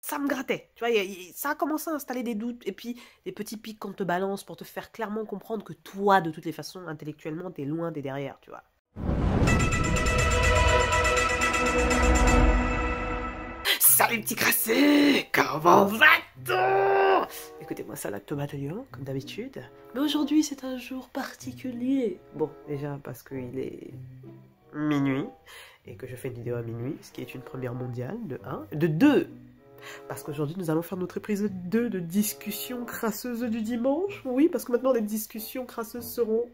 ça me grattait. Tu vois, ça a commencé à installer des doutes et puis des petits pics qu'on te balance pour te faire clairement comprendre que toi, de toutes les façons, intellectuellement, t'es loin, t'es derrière, tu vois. Salut petit crassé, comment va-t-on? Écoutez-moi ça, la tomate oignon, comme d'habitude. Mais aujourd'hui, c'est un jour particulier. Bon, déjà parce qu'il est minuit et que je fais une vidéo à minuit, ce qui est une première mondiale, de 1. De 2, parce qu'aujourd'hui, nous allons faire notre épisode 2 de discussions crasseuses du dimanche. Oui, parce que maintenant, les discussions crasseuses seront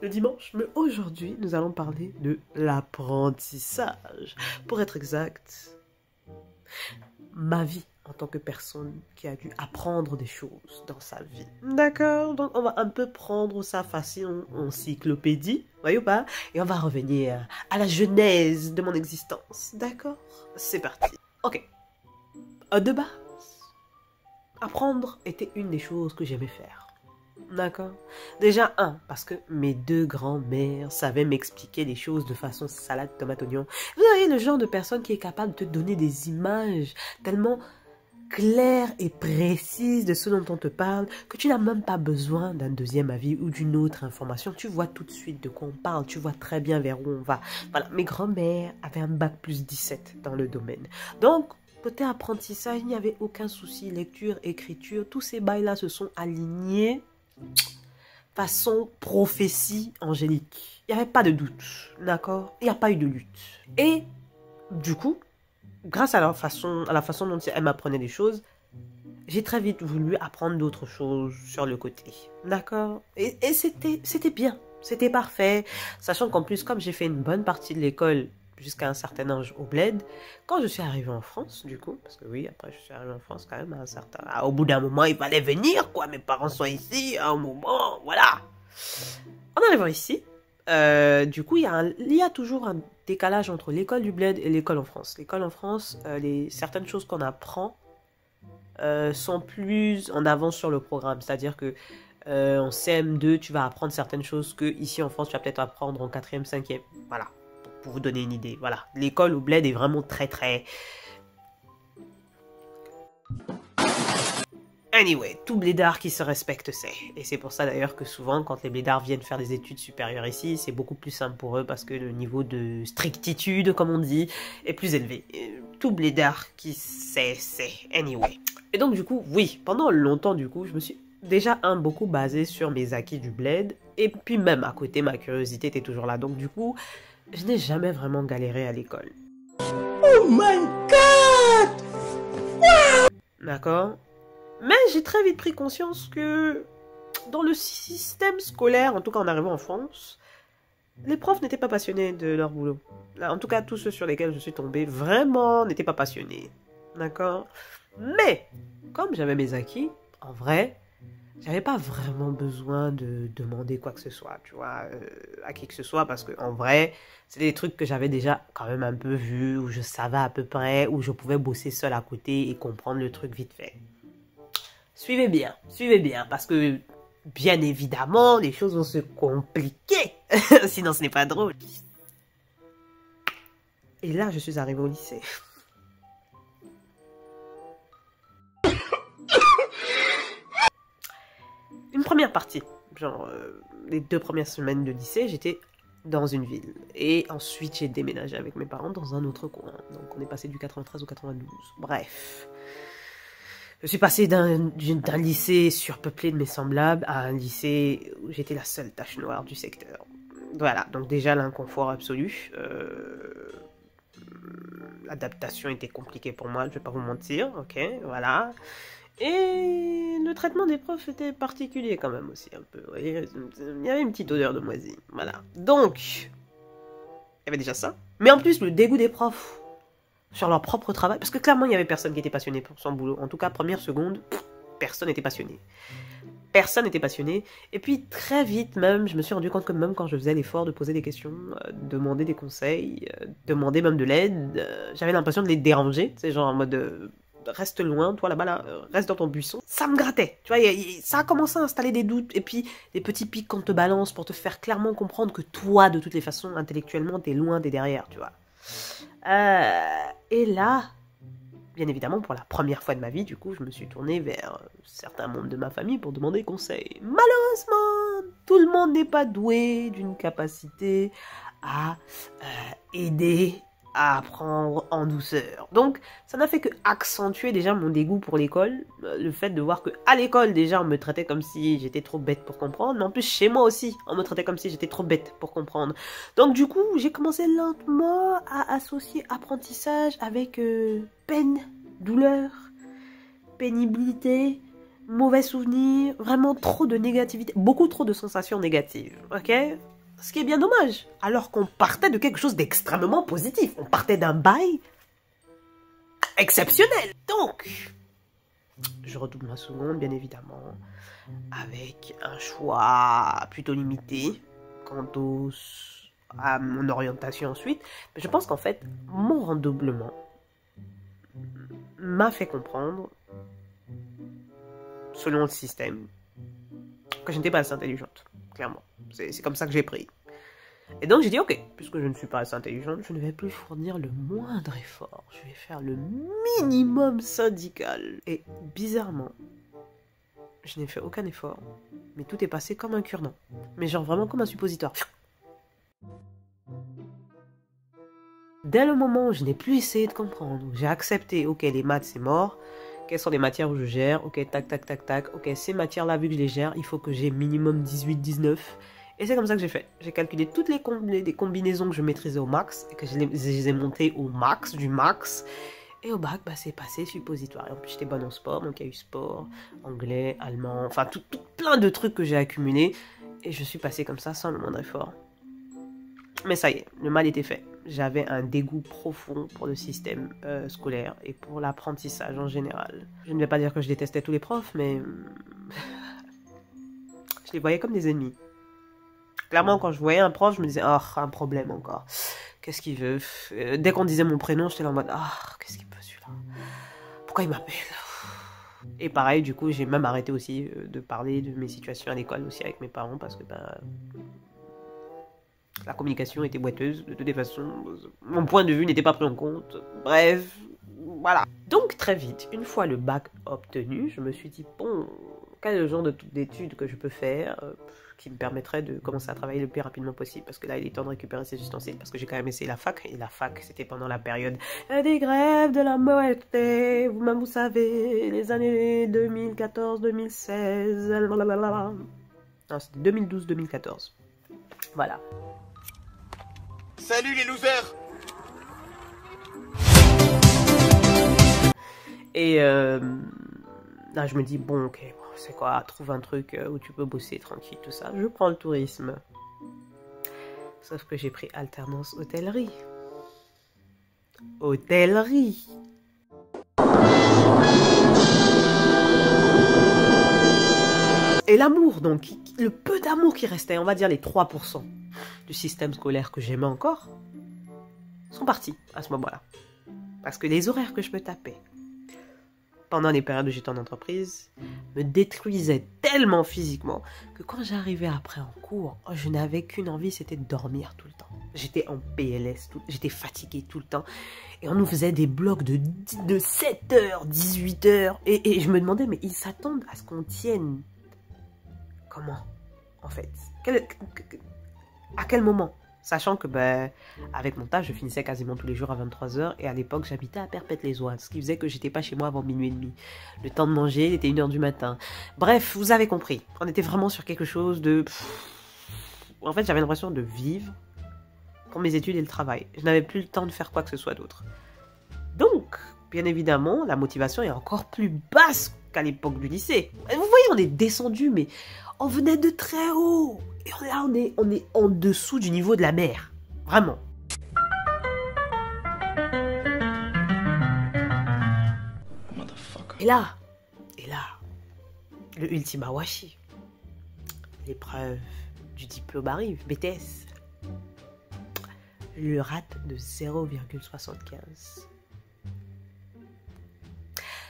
le dimanche. Mais aujourd'hui, nous allons parler de l'apprentissage. Pour être exact, ma vie en tant que personne qui a dû apprendre des choses dans sa vie. D'accord? Donc, on va un peu prendre ça façon encyclopédie, voyez ou pas? Et on va revenir à la genèse de mon existence. D'accord? C'est parti. Ok. De base, apprendre était une des choses que j'aimais faire. D'accord? Déjà, parce que mes deux grands-mères savaient m'expliquer les choses de façon salade, tomate, oignon. Vous voyez, le genre de personne qui est capable de te donner des images tellement claires et précises de ce dont on te parle que tu n'as même pas besoin d'un deuxième avis ou d'une autre information. Tu vois tout de suite de quoi on parle, tu vois très bien vers où on va. Voilà, mes grands-mères avaient un bac plus 17 dans le domaine. Donc, côté apprentissage, il n'y avait aucun souci. Lecture, écriture, tous ces bails-là se sont alignés façon prophétie angélique. Il n'y avait pas de doute, d'accord? Il n'y a pas eu de lutte. Et du coup, grâce à la façon dont elle m'apprenait des choses, j'ai très vite voulu apprendre d'autres choses sur le côté, d'accord? Et c'était bien, c'était parfait, sachant qu'en plus, comme j'ai fait une bonne partie de l'école jusqu'à un certain âge au bled, quand je suis arrivée en France, du coup, parce que oui, après je suis arrivée en France quand même à un certain... au bout d'un moment, il fallait venir, quoi, mes parents sont ici, à un moment, voilà. En arrivant ici, du coup, il y a toujours un décalage entre l'école du bled et l'école en France. L'école en France, certaines choses qu'on apprend sont plus en avance sur le programme, c'est-à-dire que en CM2, tu vas apprendre certaines choses que ici en France, tu vas peut-être apprendre en 4e, 5e, voilà. Pour vous donner une idée, voilà. L'école au bled est vraiment très... Anyway, tout blédard qui se respecte sait. Et c'est pour ça d'ailleurs que souvent, quand les blédards viennent faire des études supérieures ici, c'est beaucoup plus simple pour eux parce que le niveau de strictitude, comme on dit, est plus élevé. Tout blédard qui sait. Anyway. Et donc du coup, oui, pendant longtemps du coup, je me suis déjà beaucoup basé sur mes acquis du bled. Et puis même à côté, ma curiosité était toujours là. Donc du coup, je n'ai jamais vraiment galéré à l'école. Oh my god! D'accord? Mais j'ai très vite pris conscience que dans le système scolaire, en tout cas en arrivant en France, les profs n'étaient pas passionnés de leur boulot. Là, en tout cas, tous ceux sur lesquels je suis tombée vraiment n'étaient pas passionnés. D'accord? Mais, comme j'avais mes acquis, en vrai, j'avais pas vraiment besoin de demander quoi que ce soit, tu vois, à qui que ce soit, parce que en vrai, c'est des trucs que j'avais déjà quand même un peu vus, où je savais à peu près, où je pouvais bosser seul à côté et comprendre le truc vite fait. Suivez bien, parce que, bien évidemment, les choses vont se compliquer, sinon ce n'est pas drôle. Et là, je suis arrivée au lycée. Une première partie, genre les 2 premières semaines de lycée, j'étais dans une ville. Et ensuite, j'ai déménagé avec mes parents dans un autre coin. Donc, on est passé du 93 au 92. Bref. Je suis passé d'un lycée surpeuplé de mes semblables à un lycée où j'étais la seule tache noire du secteur. Voilà, donc déjà l'inconfort absolu. L'adaptation était compliquée pour moi, je vais pas vous mentir, ok, voilà. Et le traitement des profs était particulier quand même aussi un peu. Vous voyez, il y avait une petite odeur de moisi, voilà. Donc, il y avait déjà ça. Mais en plus, le dégoût des profs sur leur propre travail, parce que clairement, il n'y avait personne qui était passionné pour son boulot. En tout cas, première seconde, personne n'était passionné. Personne n'était passionné. Et puis, très vite même, je me suis rendu compte que même quand je faisais l'effort de poser des questions, demander des conseils, demander même de l'aide, j'avais l'impression de les déranger. C'est genre en mode... reste loin, toi là-bas, là, reste dans ton buisson. Ça me grattait, tu vois, ça a commencé à installer des doutes, et puis des petits pics qu'on te balance pour te faire clairement comprendre que toi, de toutes les façons, intellectuellement, t'es loin, t'es derrière, tu vois. Et là, bien évidemment, pour la première fois de ma vie, du coup, je me suis tournée vers certains membres de ma famille pour demander conseil. Malheureusement, tout le monde n'est pas doué d'une capacité à aider à apprendre en douceur. Donc, ça n'a fait que accentuer déjà mon dégoût pour l'école. Le fait de voir que à l'école, déjà, on me traitait comme si j'étais trop bête pour comprendre. Mais en plus, chez moi aussi, on me traitait comme si j'étais trop bête pour comprendre. Donc, du coup, j'ai commencé lentement à associer apprentissage avec peine, douleur, pénibilité, mauvais souvenirs, vraiment trop de négativité, beaucoup trop de sensations négatives, ok? Ce qui est bien dommage, alors qu'on partait de quelque chose d'extrêmement positif. On partait d'un bail exceptionnel. Donc, je redouble ma seconde, bien évidemment, avec un choix plutôt limité quant à mon orientation ensuite. Mais je pense qu'en fait, mon redoublement m'a fait comprendre, selon le système, que je n'étais pas assez intelligente, clairement. C'est comme ça que j'ai pris. Et donc j'ai dit, ok, puisque je ne suis pas assez intelligente, je ne vais plus fournir le moindre effort. Je vais faire le minimum syndical. Et bizarrement, je n'ai fait aucun effort, mais tout est passé comme un cure-dent. Mais genre vraiment comme un suppositoire. Dès le moment où je n'ai plus essayé de comprendre, où j'ai accepté, ok, les maths c'est mort, quelles sont les matières où je gère, ok, tac, tac, tac, tac, ok, ces matières-là, vu que je les gère, il faut que j'ai minimum 18, 19. Et c'est comme ça que j'ai fait. J'ai calculé toutes les combinaisons que je maîtrisais au max, et que je les ai montées au max, du max. Et au bac, bah, c'est passé suppositoire. Et en plus, j'étais bonne en sport, donc il y a eu sport, anglais, allemand, enfin, plein de trucs que j'ai accumulés. Et je suis passée comme ça, sans le moindre effort. Mais ça y est, le mal était fait. J'avais un dégoût profond pour le système scolaire et pour l'apprentissage en général. Je ne vais pas dire que je détestais tous les profs, mais je les voyais comme des ennemis. Clairement, quand je voyais un prof, je me disais, oh, un problème encore. Qu'est-ce qu'il veut? Dès qu'on disait mon prénom, j'étais là en mode, ah, qu'est-ce qu'il veut celui-là? Pourquoi il m'appelle? Et pareil, du coup, j'ai même arrêté aussi de parler de mes situations à l'école aussi avec mes parents parce que la communication était boiteuse, de toutes les façons. Mon point de vue n'était pas pris en compte. Bref, voilà. Donc, très vite, une fois le bac obtenu, je me suis dit, bon, quel est le genre d'études que je peux faire qui me permettrait de commencer à travailler le plus rapidement possible, parce que là, il est temps de récupérer ses ustensiles, parce que j'ai quand même essayé la fac, et la fac, c'était pendant la période des grèves de la moitié, vous savez, les années 2014, 2016, non, c'était 2012-2014. Voilà. Salut les losers! Et là, je me dis, bon, ok, c'est quoi, trouve un truc où tu peux bosser tranquille, tout ça. Je prends le tourisme. Sauf que j'ai pris alternance hôtellerie. Hôtellerie! Et l'amour, donc, le peu d'amour qui restait, on va dire les 3% du système scolaire que j'aimais encore, sont partis à ce moment-là. Parce que les horaires que je me tapais pendant les périodes où j'étais en entreprise me détruisaient tellement physiquement que quand j'arrivais après en cours, je n'avais qu'une envie, c'était de dormir tout le temps. J'étais en PLS, j'étais fatiguée tout le temps. Et on nous faisait des blocs de 7h, 18h. Et je me demandais, mais ils s'attendent à ce qu'on tienne comment, en fait? À quel moment? Sachant que, avec mon taf, je finissais quasiment tous les jours à 23h. Et à l'époque, j'habitais à Perpète-les-Oies. Ce qui faisait que j'étais pas chez moi avant minuit et demi. Le temps de manger, il était 1h du matin. Bref, vous avez compris. On était vraiment sur quelque chose de... En fait, j'avais l'impression de vivre pour mes études et le travail. Je n'avais plus le temps de faire quoi que ce soit d'autre. Donc, bien évidemment, la motivation est encore plus basse qu'à l'époque du lycée. Vous voyez, on est descendu, mais on venait de très haut. Et là, on est en dessous du niveau de la mer. Vraiment. Et là, le ultima washi. L'épreuve du diplôme arrive, BTS. Je rate de 0,75.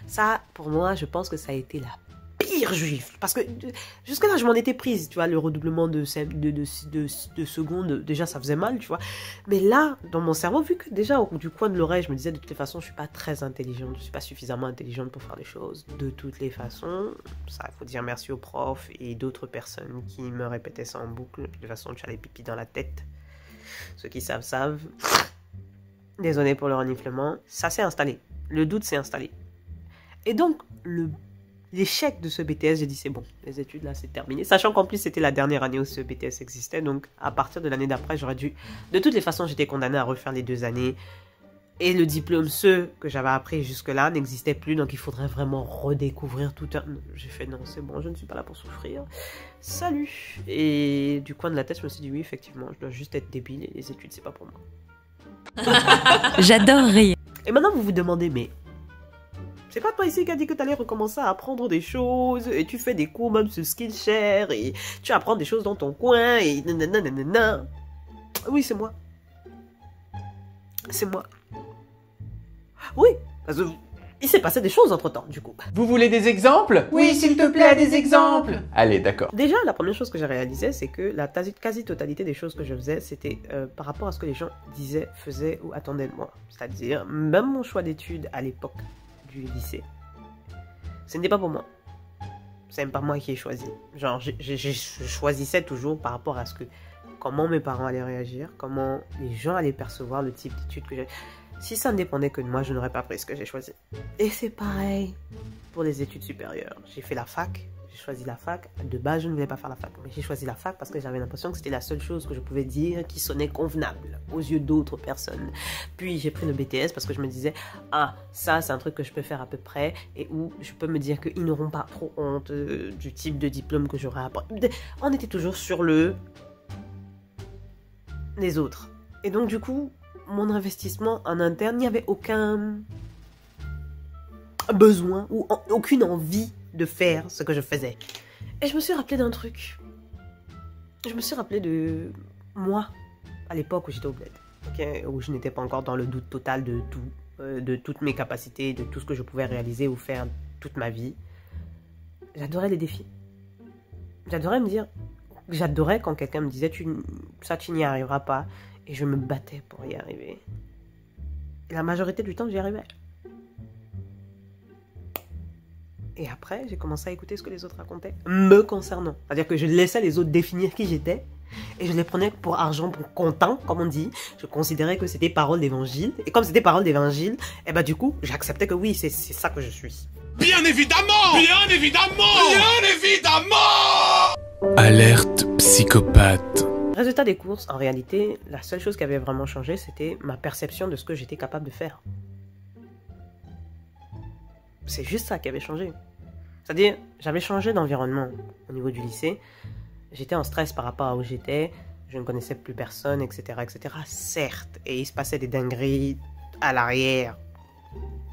Ça, pour moi, je pense que ça a été la pire pire juif. Parce que jusque-là, je m'en étais prise, tu vois, le redoublement de secondes, déjà, ça faisait mal, tu vois. Mais là, dans mon cerveau, vu que déjà, du coin de l'oreille, je me disais, de toutes les façons, je suis pas très intelligente, je suis pas suffisamment intelligente pour faire les choses. De toutes les façons, ça, il faut dire merci aux profs et d'autres personnes qui me répétaient ça en boucle. De toute façon, tu as les pipis dans la tête. Ceux qui savent, savent. Désolé pour le reniflement. Ça s'est installé. Le doute s'est installé. Et donc, l'échec de ce BTS, j'ai dit c'est bon, les études là c'est terminé. Sachant qu'en plus c'était la dernière année où ce BTS existait, donc à partir de l'année d'après j'aurais dû... De toutes les façons j'étais condamnée à refaire les 2 années. Et le diplôme, ceux que j'avais appris jusque-là, n'existait plus, donc il faudrait vraiment redécouvrir tout un... J'ai fait non c'est bon, je ne suis pas là pour souffrir. Salut. Et du coin de la tête je me suis dit oui effectivement, je dois juste être débile et les études c'est pas pour moi. J'adore rire. Et maintenant vous vous demandez mais... C'est pas toi ici qui a dit que tu allais recommencer à apprendre des choses, et tu fais des cours même sur Skillshare, et tu apprends des choses dans ton coin, et nanana. Oui, c'est moi. C'est moi. Oui, parce que il s'est passé des choses entre-temps, du coup. Vous voulez des exemples? Oui, s'il te plaît, des exemples. Allez, d'accord. Déjà, la première chose que j'ai réalisée, c'est que la quasi-totalité des choses que je faisais, c'était par rapport à ce que les gens disaient, faisaient ou attendaient de moi. C'est-à-dire, même mon choix d'études à l'époque du lycée, ce n'était pas pour moi. C'est même pas moi qui ai choisi. Genre, je choisissais toujours par rapport à ce que... Comment mes parents allaient réagir, comment les gens allaient percevoir le type d'études que j'avais. Si ça ne dépendait que de moi, je n'aurais pas pris ce que j'ai choisi. Et c'est pareil pour les études supérieures. J'ai fait la fac, j'ai choisi la fac. De base, je ne voulais pas faire la fac, mais j'ai choisi la fac parce que j'avais l'impression que c'était la seule chose que je pouvais dire qui sonnait convenable aux yeux d'autres personnes. Puis j'ai pris le BTS parce que je me disais, ah, ça c'est un truc que je peux faire à peu près et où je peux me dire qu'ils n'auront pas trop honte du type de diplôme que j'aurais appris. On était toujours sur les autres. Et donc du coup, mon investissement en interne, il n'y avait aucun besoin ou aucune envie de faire ce que je faisais. Et je me suis rappelé d'un truc. Je me suis rappelé de moi, à l'époque où j'étais au bled, okay, où je n'étais pas encore dans le doute total de tout, de toutes mes capacités, de tout ce que je pouvais réaliser ou faire toute ma vie. J'adorais les défis. J'adorais me dire... J'adorais quand quelqu'un me disait ça tu n'y arriveras pas, et je me battais pour y arriver. Et la majorité du temps j'y arrivais. Et après j'ai commencé à écouter ce que les autres racontaient me concernant. C'est-à-dire que je laissais les autres définir qui j'étais et je les prenais pour argent pour comptant, comme on dit. Je considérais que c'était parole d'évangile, et comme c'était parole d'évangile, et bah du coup j'acceptais que oui c'est ça que je suis. Bien évidemment! Bien évidemment! Bien évidemment! Alerte psychopathe. Résultat des courses, en réalité, la seule chose qui avait vraiment changé, c'était ma perception de ce que j'étais capable de faire. C'est juste ça qui avait changé. C'est-à-dire, j'avais changé d'environnement au niveau du lycée. J'étais en stress par rapport à où j'étais. Je ne connaissais plus personne, etc., etc. Certes, et il se passait des dingueries à l'arrière,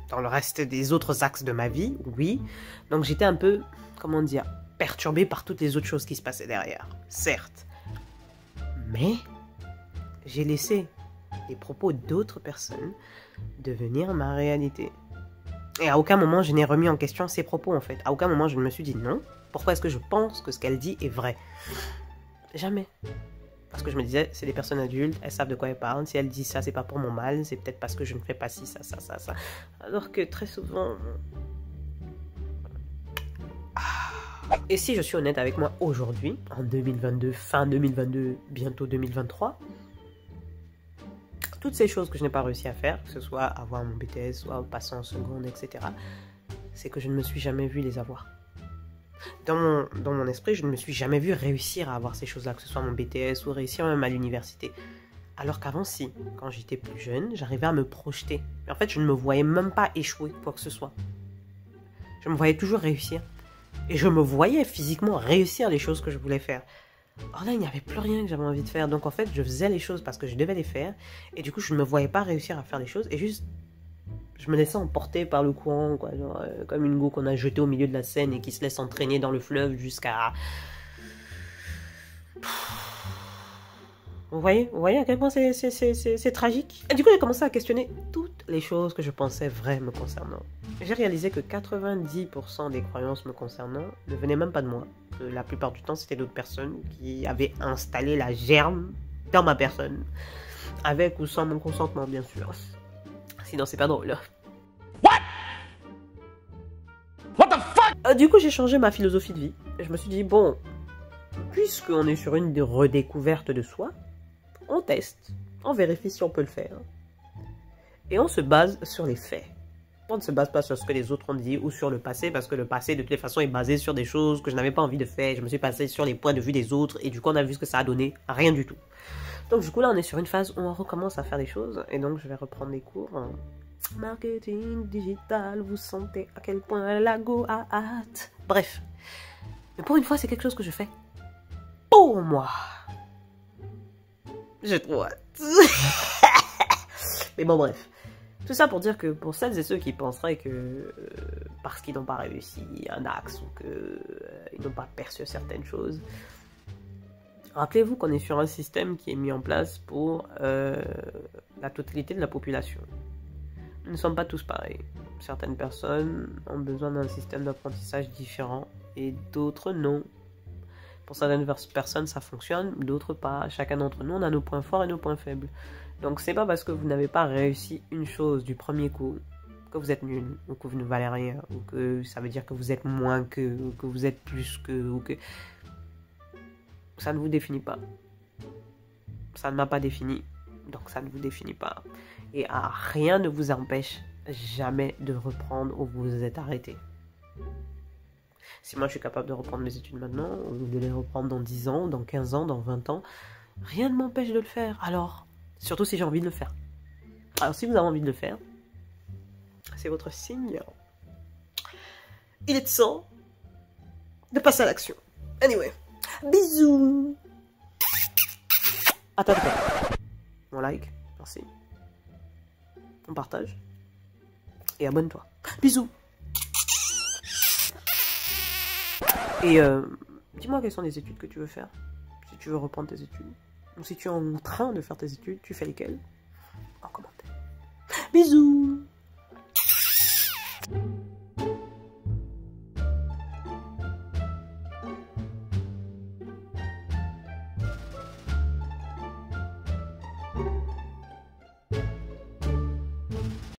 dans le reste des autres axes de ma vie, oui. Donc j'étais un peu, comment dire, perturbé par toutes les autres choses qui se passaient derrière, certes. Mais j'ai laissé les propos d'autres personnes devenir ma réalité. Et à aucun moment je n'ai remis en question ces propos en fait. À aucun moment je ne me suis dit non. Pourquoi est-ce que je pense que ce qu'elle dit est vrai? Jamais. Parce que je me disais, c'est des personnes adultes, elles savent de quoi elles parlent. Si elles disent ça, c'est pas pour mon mal, c'est peut-être parce que je ne fais pas ci, ça. Alors que très souvent... Et si je suis honnête avec moi aujourd'hui, en 2022, fin 2022, bientôt 2023, toutes ces choses que je n'ai pas réussi à faire, que ce soit avoir mon BTS, soit passer en seconde, etc., c'est que je ne me suis jamais vu les avoir. Dans mon esprit, je ne me suis jamais vu réussir à avoir ces choses-là, que ce soit mon BTS ou réussir même à l'université. Alors qu'avant, si, quand j'étais plus jeune, j'arrivais à me projeter. Mais en fait, je ne me voyais même pas échouer, quoi que ce soit. Je me voyais toujours réussir. Et je me voyais physiquement réussir les choses que je voulais faire. Or là, il n'y avait plus rien que j'avais envie de faire. Donc en fait, je faisais les choses parce que je devais les faire. Et du coup, je ne me voyais pas réussir à faire les choses. Et juste, je me laissais emporter par le courant, quoi. Genre, comme une go qu'on a jetée au milieu de la Seine et qui se laisse entraîner dans le fleuve jusqu'à... Vous voyez à quel point c'est tragique. Et du coup, j'ai commencé à questionner toutes les choses que je pensais vraies me concernant. j'ai réalisé que 90% des croyances me concernant ne venaient même pas de moi. Que la plupart du temps, c'était d'autres personnes qui avaient installé la germe dans ma personne. Avec ou sans mon consentement, bien sûr. Sinon, c'est pas drôle. What the fuck? Du coup, j'ai changé ma philosophie de vie. Je me suis dit, bon, puisqu'on est sur une redécouverte de soi, on teste, on vérifie si on peut le faire. Et on se base sur les faits. On ne se base pas sur ce que les autres ont dit ou sur le passé, parce que le passé, de toutes les façons, est basé sur des choses que je n'avais pas envie de faire. Je me suis passé sur les points de vue des autres, et du coup, on a vu ce que ça a donné. Rien du tout. Donc, du coup, là, on est sur une phase où on recommence à faire des choses, et donc, je vais reprendre des cours en marketing digital. Vous sentez à quel point la go a hâte. Bref. Mais pour une fois, c'est quelque chose que je fais pour moi. J'ai trop hâte. Mais bon, bref. Tout ça pour dire que pour celles et ceux qui penseraient que parce qu'ils n'ont pas réussi un axe ou qu'ils n'ont pas perçu certaines choses, rappelez-vous qu'on est sur un système qui est mis en place pour la totalité de la population. Nous ne sommes pas tous pareils. Certaines personnes ont besoin d'un système d'apprentissage différent et d'autres non. Pour certaines personnes, ça fonctionne, d'autres pas. Chacun d'entre nous, on a nos points forts et nos points faibles. Donc, c'est pas parce que vous n'avez pas réussi une chose du premier coup que vous êtes nul, ou que vous ne valez rien, ou que ça veut dire que vous êtes moins que, ou que vous êtes plus que, ou que... Ça ne vous définit pas. Ça ne m'a pas défini, donc ça ne vous définit pas. Et rien ne vous empêche jamais de reprendre où vous vous êtes arrêté. Si moi je suis capable de reprendre mes études maintenant, ou de les reprendre dans 10 ans, dans 15 ans, dans 20 ans, rien ne m'empêche de le faire. Alors, surtout si j'ai envie de le faire. Alors si vous avez envie de le faire, c'est votre signe. Il est temps de passer à l'action. Anyway, bisous. Attends. On like, merci. On partage. Et abonne-toi. Bisous. Et dis-moi quelles sont les études que tu veux faire. Si tu veux reprendre tes études. Ou si tu es en train de faire tes études, tu fais lesquelles? En commentaire. Bisous.